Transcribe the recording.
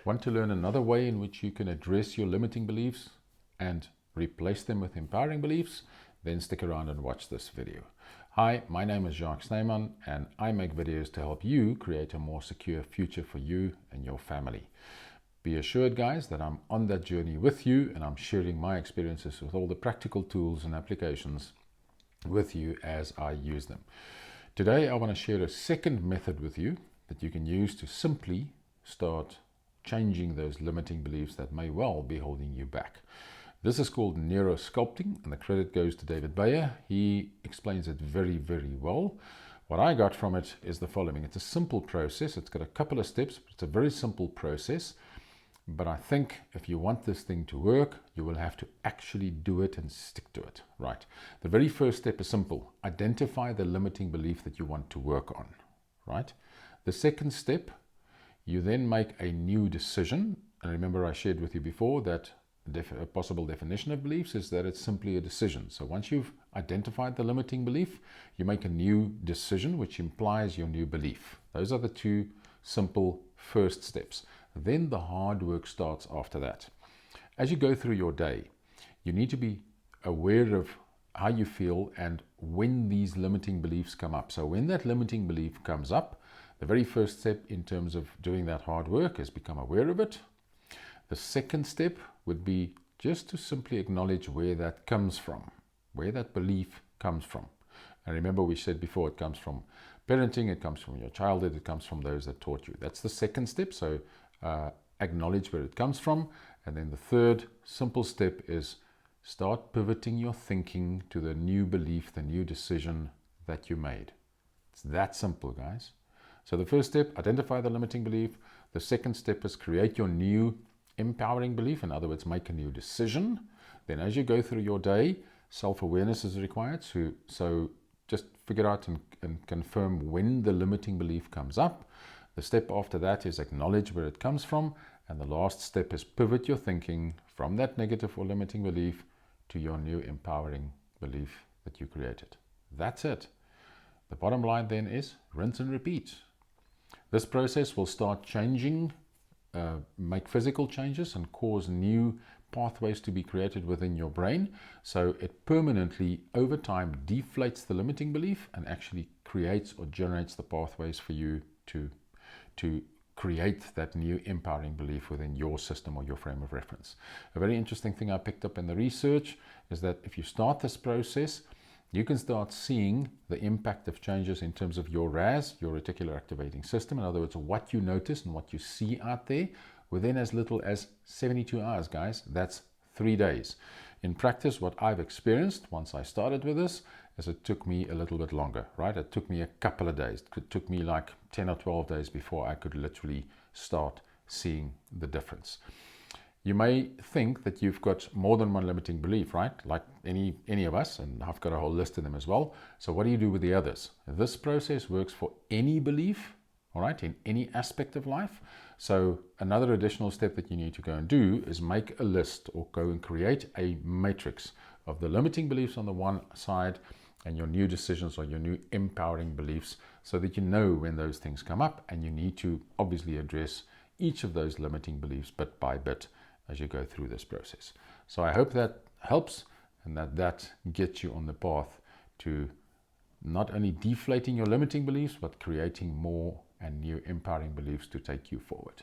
Want to learn another way in which you can address your limiting beliefs and replace them with empowering beliefs? Then stick around and watch this video. Hi, my name is Jacques Snyman and I make videos to help you create a more secure future for you and your family. Be assured, guys, that I'm on that journey with you and I'm sharing my experiences with all the practical tools and applications with you as I use them. Today I want to share a second method with you that you can use to simply start changing those limiting beliefs that may well be holding you back. This is called neurosculpting, and the credit goes to David Bayer. He explains it very, very well. What I got from it is the following. It's a simple process. It's got a couple of steps, but it's a very simple process. But I think if you want this thing to work, you will have to actually do it and stick to it. Right. The very first step is simple. Identify the limiting belief that you want to work on. Right. The second step, you then make a new decision. And remember, I shared with you before that a possible definition of beliefs is that it's simply a decision. So once you've identified the limiting belief, you make a new decision, which implies your new belief. Those are the two simple first steps. Then the hard work starts after that. As you go through your day, you need to be aware of how you feel and when these limiting beliefs come up. So when that limiting belief comes up, the very first step in terms of doing that hard work is become aware of it. The second step would be just to simply acknowledge where that comes from, where that belief comes from. And remember, we said before, it comes from parenting, it comes from your childhood, it comes from those that taught you. That's the second step. So acknowledge where it comes from. And then the third simple step is start pivoting your thinking to the new belief, the new decision that you made. It's that simple, guys. So the first step, identify the limiting belief. The second step is create your new empowering belief. In other words, make a new decision. Then as you go through your day, self-awareness is required. So just figure out and confirm when the limiting belief comes up. The step after that is acknowledge where it comes from. And the last step is pivot your thinking from that negative or limiting belief to your new empowering belief that you created. That's it. The bottom line then is rinse and repeat. This process will start changing, make physical changes and cause new pathways to be created within your brain. So it permanently, over time, deflates the limiting belief and actually creates or generates the pathways for you to create that new empowering belief within your system or your frame of reference. A very interesting thing I picked up in the research is that if you start this process, you can start seeing the impact of changes in terms of your RAS, your reticular activating system. In other words, what you notice and what you see out there within as little as 72 hours, guys. That's 3 days. In practice, what I've experienced once I started with this is it took me a little bit longer, right? It took me a couple of days. It took me like 10 or 12 days before I could literally start seeing the difference. You may think that you've got more than one limiting belief, right? Like any of us, and I've got a whole list of them as well. So what do you do with the others? This process works for any belief, all right, in any aspect of life. So another additional step that you need to go and do is make a list or go and create a matrix of the limiting beliefs on the one side and your new decisions or your new empowering beliefs so that you know when those things come up, and you need to obviously address each of those limiting beliefs bit by bit as you go through this process. So I hope that helps and that gets you on the path to not only deflating your limiting beliefs, but creating more and new empowering beliefs to take you forward.